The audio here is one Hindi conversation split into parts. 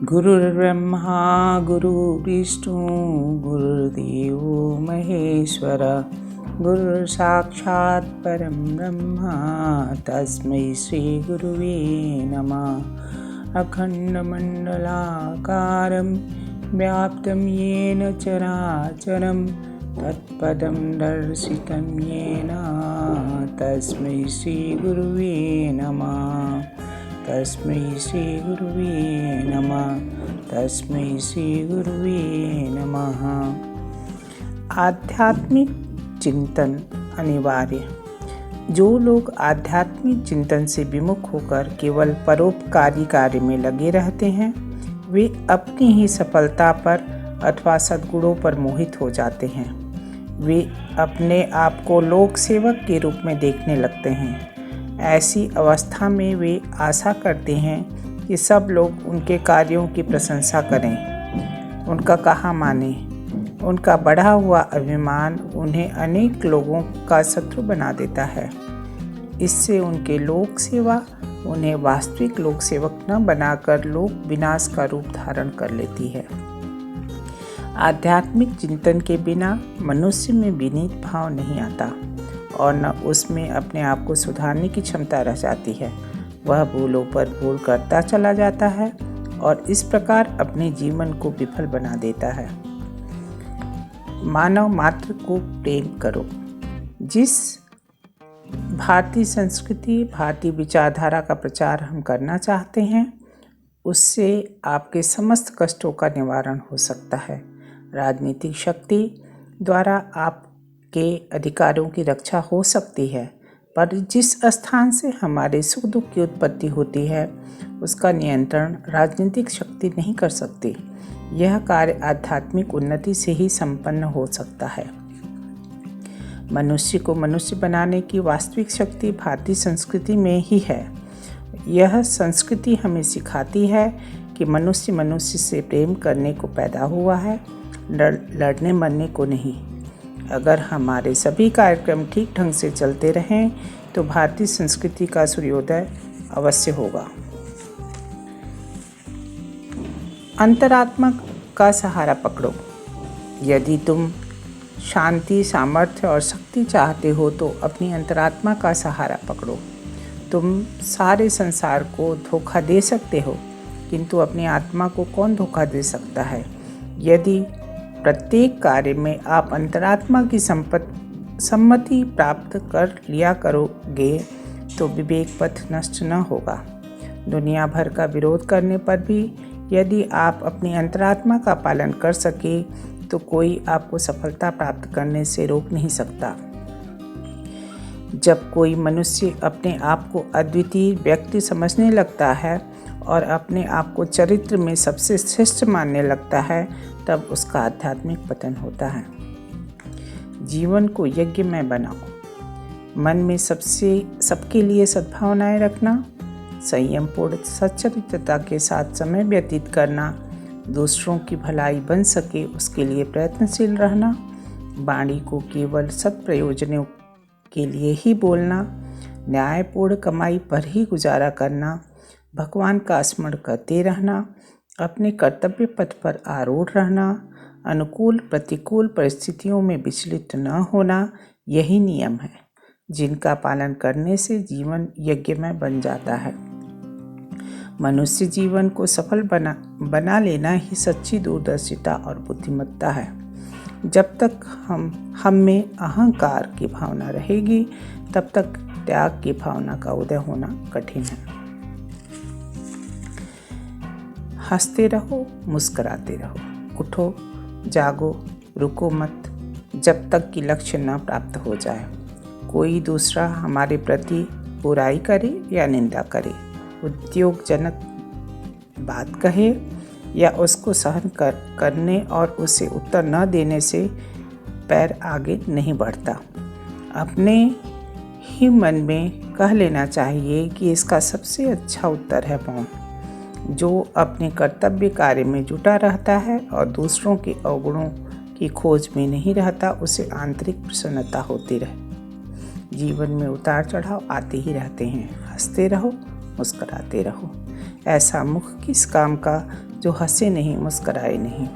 गुरुर्ब्रह्मा गुरुर्विष्णु गुरुर्देवो महेश्वर गुरुर्साक्षात् परं ब्रह्म तस्मै श्री गुरुवे नमः। अखण्डमण्डलाकारं व्याप्तं येन चराचरं तत्पदं दर्शितं येन तस्मै श्री गुरुवे नमः। तस्मै श्री गुरुवे नमः। तस्मै श्री गुरुवे नमः। आध्यात्मिक चिंतन अनिवार्य। जो लोग आध्यात्मिक चिंतन से विमुख होकर केवल परोपकारी कार्य में लगे रहते हैं, वे अपनी ही सफलता पर अथवा सद्गुणों पर मोहित हो जाते हैं। वे अपने आप को लोक सेवक के रूप में देखने लगते हैं। ऐसी अवस्था में वे आशा करते हैं कि सब लोग उनके कार्यों की प्रशंसा करें, उनका कहा माने। उनका बढ़ा हुआ अभिमान उन्हें अनेक लोगों का शत्रु बना देता है। इससे उनके लोक सेवा उन्हें वास्तविक लोक सेवक न बनाकर लोक विनाश का रूप धारण कर लेती है। आध्यात्मिक चिंतन के बिना मनुष्य में विनीत भाव नहीं आता और न उसमें अपने आप को सुधारने की क्षमता रह जाती है। वह भूलों पर भूल करता चला जाता है और इस प्रकार अपने जीवन को विफल बना देता है। मानव मात्र को प्रेम करो। जिस भारतीय संस्कृति, भारतीय विचारधारा का प्रचार हम करना चाहते हैं, उससे आपके समस्त कष्टों का निवारण हो सकता है। राजनीतिक शक्ति द्वारा आपके अधिकारों की रक्षा हो सकती है, पर जिस स्थान से हमारे सुख दुख की उत्पत्ति होती है, उसका नियंत्रण राजनीतिक शक्ति नहीं कर सकती। यह कार्य आध्यात्मिक उन्नति से ही संपन्न हो सकता है। मनुष्य को मनुष्य बनाने की वास्तविक शक्ति भारतीय संस्कृति में ही है। यह संस्कृति हमें सिखाती है कि मनुष्य मनुष्य से प्रेम करने को पैदा हुआ है, लड़ने मरने को नहीं। अगर हमारे सभी कार्यक्रम ठीक ढंग से चलते रहें तो भारतीय संस्कृति का सूर्योदय अवश्य होगा। अंतरात्मा का सहारा पकड़ो। यदि तुम शांति, सामर्थ्य और शक्ति चाहते हो तो अपनी अंतरात्मा का सहारा पकड़ो। तुम सारे संसार को धोखा दे सकते हो, किंतु अपनी आत्मा को कौन धोखा दे सकता है? यदि प्रत्येक कार्य में आप अंतरात्मा की सम्मति प्राप्त कर लिया करोगे तो विवेक पथ नष्ट न होगा। दुनिया भर का विरोध करने पर भी यदि आप अपनी अंतरात्मा का पालन कर सके तो कोई आपको सफलता प्राप्त करने से रोक नहीं सकता। जब कोई मनुष्य अपने आप को अद्वितीय व्यक्ति समझने लगता है और अपने आप को चरित्र में सबसे श्रेष्ठ मानने लगता है, तब उसका आध्यात्मिक पतन होता है। जीवन को यज्ञमय बनाओ। मन में सबके लिए सद्भावनाएं रखना, संयमपूर्ण सच्चरित्रता के साथ समय व्यतीत करना, दूसरों की भलाई बन सके उसके लिए प्रयत्नशील रहना, वाणी को केवल सत्प्रयोजनों के लिए ही बोलना, न्यायपूर्ण कमाई पर ही गुजारा करना, भगवान का स्मरण करते रहना, अपने कर्तव्य पथ पर आरूढ़ रहना, अनुकूल प्रतिकूल परिस्थितियों में विचलित न होना, यही नियम है जिनका पालन करने से जीवन यज्ञमय बन जाता है। मनुष्य जीवन को सफल बना लेना ही सच्ची दूरदर्शिता और बुद्धिमत्ता है। जब तक हम में अहंकार की भावना रहेगी, तब तक त्याग की भावना का उदय होना कठिन है। हंसते रहो, मुस्कुराते रहो, उठो, जागो, रुको मत, जब तक कि लक्ष्य न प्राप्त हो जाए। कोई दूसरा हमारे प्रति बुराई करे या निंदा करे, उद्योगजनक बात कहे या उसको सहन करने और उसे उत्तर न देने से पैर आगे नहीं बढ़ता। अपने ही मन में कह लेना चाहिए कि इसका सबसे अच्छा उत्तर है मौन। जो अपने कर्तव्य कार्य में जुटा रहता है और दूसरों के अवगुणों की खोज में नहीं रहता, उसे आंतरिक प्रसन्नता होती रहे। जीवन में उतार चढ़ाव आते ही रहते हैं। हंसते रहो, मुस्कुराते रहो। ऐसा मुख किस काम का जो हंसे नहीं, मुस्कराए नहीं।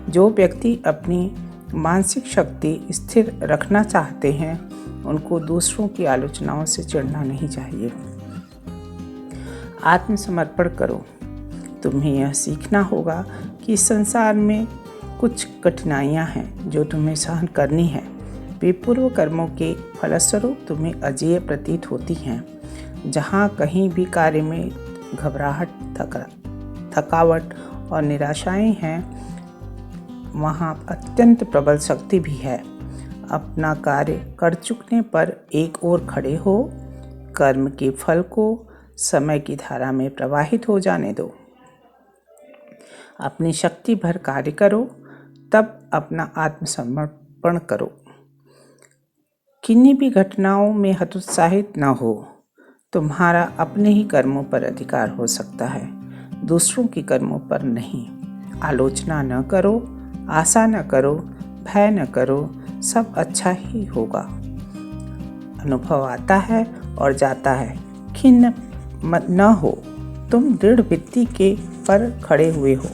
जो व्यक्ति अपनी मानसिक शक्ति स्थिर रखना चाहते हैं उनको दूसरों की आलोचनाओं से चिढ़ना नहीं चाहिए। आत्मसमर्पण करो। तुम्हें यह सीखना होगा कि संसार में कुछ कठिनाइयाँ हैं जो तुम्हें सहन करनी है। वे पूर्व कर्मों के फलस्वरूप तुम्हें अजेय प्रतीत होती हैं। जहाँ कहीं भी कार्य में घबराहट, थकावट और निराशाएं हैं, वहाँ अत्यंत प्रबल शक्ति भी है। अपना कार्य कर चुकने पर एक ओर खड़े हो, कर्म के फल को समय की धारा में प्रवाहित हो जाने दो। अपनी शक्ति भर कार्य करो, तब अपना आत्मसमर्पण करो। किन्हीं भी घटनाओं में हतोत्साहित न हो। तुम्हारा अपने ही कर्मों पर अधिकार हो सकता है, दूसरों के कर्मों पर नहीं। आलोचना न करो, आशा न करो, भय न करो, सब अच्छा ही होगा। अनुभव आता है और जाता है, खिन्न न हो। तुम दृढ़ भित्ति के पर खड़े हुए हो।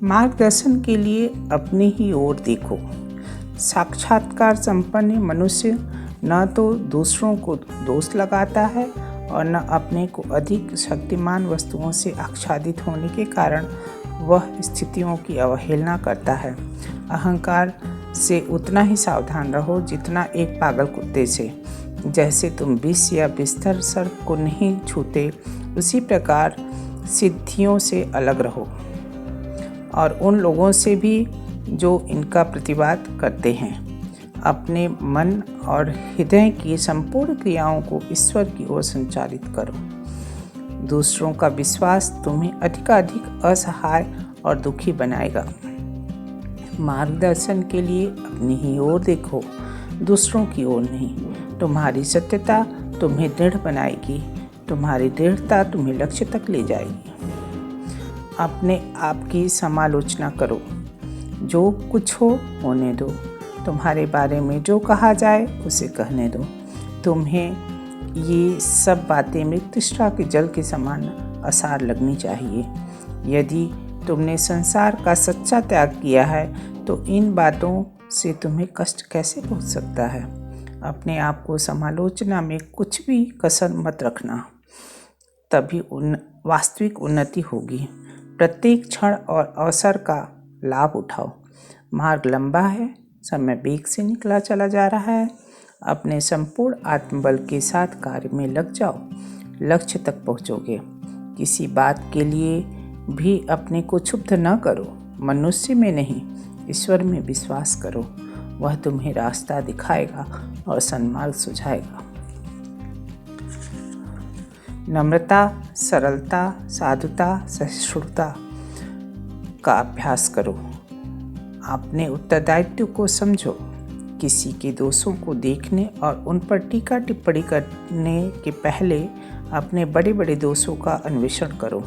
मार्गदर्शन के लिए अपनी ही ओर देखो। साक्षात्कार संपन्न मनुष्य न तो दूसरों को दोष लगाता है और न अपने को अधिक शक्तिमान वस्तुओं से आच्छादित होने के कारण वह स्थितियों की अवहेलना करता है। अहंकार से उतना ही सावधान रहो जितना एक पागल कुत्ते से। जैसे तुम विष या बिस्तर सर्प को नहीं छूते, उसी प्रकार सिद्धियों से अलग रहो और उन लोगों से भी जो इनका प्रतिवाद करते हैं। अपने मन और हृदय की संपूर्ण क्रियाओं को ईश्वर की ओर संचालित करो। दूसरों का विश्वास तुम्हें अधिकाधिक असहाय और दुखी बनाएगा। मार्गदर्शन के लिए अपनी ही ओर देखो, दूसरों की ओर नहीं। तुम्हारी सत्यता तुम्हें दृढ़ बनाएगी, तुम्हारी दृढ़ता तुम्हें लक्ष्य तक ले जाएगी। अपने आप की समालोचना करो। जो कुछ हो होने दो। तुम्हारे बारे में जो कहा जाए उसे कहने दो। तुम्हें ये सब बातें मृत्युष्ठा के जल के समान असार लगनी चाहिए। यदि तुमने संसार का सच्चा त्याग किया है तो इन बातों से तुम्हें कष्ट कैसे पहुंच सकता है। अपने आप को समालोचना में कुछ भी कसर मत रखना, तभी वास्तविक उन्नति होगी। प्रत्येक क्षण और अवसर का लाभ उठाओ। मार्ग लंबा है, समय वेग से निकला चला जा रहा है। अपने संपूर्ण आत्मबल के साथ कार्य में लग जाओ, लक्ष्य तक पहुंचोगे। किसी बात के लिए भी अपने को क्षुब्ध न करो। मनुष्य में नहीं, ईश्वर में विश्वास करो। वह तुम्हें रास्ता दिखाएगा और सन्मार्ग सुझाएगा। नम्रता, सरलता, साधुता, सहिष्णुता का अभ्यास करो। अपने उत्तरदायित्व को समझो। किसी के दोषों को देखने और उन पर टीका टिप्पणी करने के पहले अपने बड़े बड़े दोषों का अन्वेषण करो।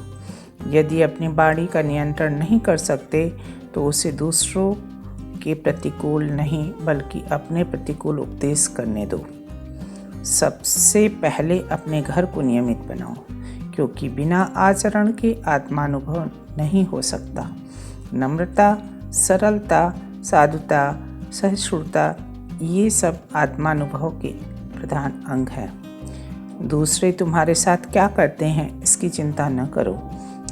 यदि अपनी वाणी का नियंत्रण नहीं कर सकते तो उसे दूसरों के प्रतिकूल नहीं बल्कि अपने प्रतिकूल उपदेश करने दो। सबसे पहले अपने घर को नियमित बनाओ, क्योंकि बिना आचरण के आत्मानुभव नहीं हो सकता। नम्रता, सरलता, साधुता, सहिष्णुता, ये सब आत्मानुभव के प्रधान अंग हैं। दूसरे तुम्हारे साथ क्या करते हैं इसकी चिंता न करो,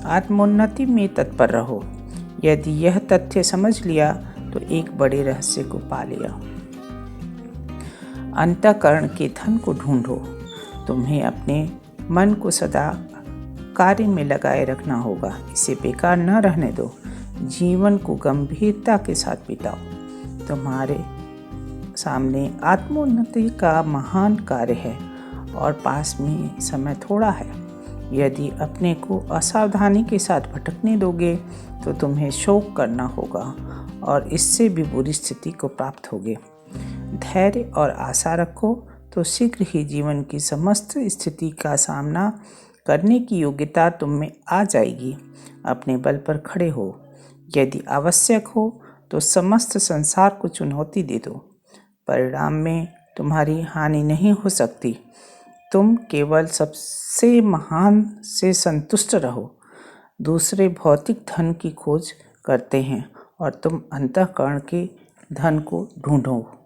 आत्मोन्नति में तत्पर रहो। यदि यह तथ्य समझ लिया तो एक बड़े रहस्य को पा लिया। अंतःकरण के धन को ढूंढो। तुम्हें अपने मन को सदा कार्य में लगाए रखना होगा, इसे बेकार न रहने दो। जीवन को गंभीरता के साथ बिताओ। तुम्हारे सामने आत्मोन्नति का महान कार्य है और पास में समय थोड़ा है। यदि अपने को असावधानी के साथ भटकने दोगे तो तुम्हें शोक करना होगा और इससे भी बुरी स्थिति को प्राप्त होगे। धैर्य और आशा रखो तो शीघ्र ही जीवन की समस्त स्थिति का सामना करने की योग्यता तुम में आ जाएगी। अपने बल पर खड़े हो। यदि आवश्यक हो तो समस्त संसार को चुनौती दे दो। परिणाम में तुम्हारी हानि नहीं हो सकती। तुम केवल सबसे महान से संतुष्ट रहो। दूसरे भौतिक धन की खोज करते हैं और तुम अंतःकरण के धन को ढूंढो।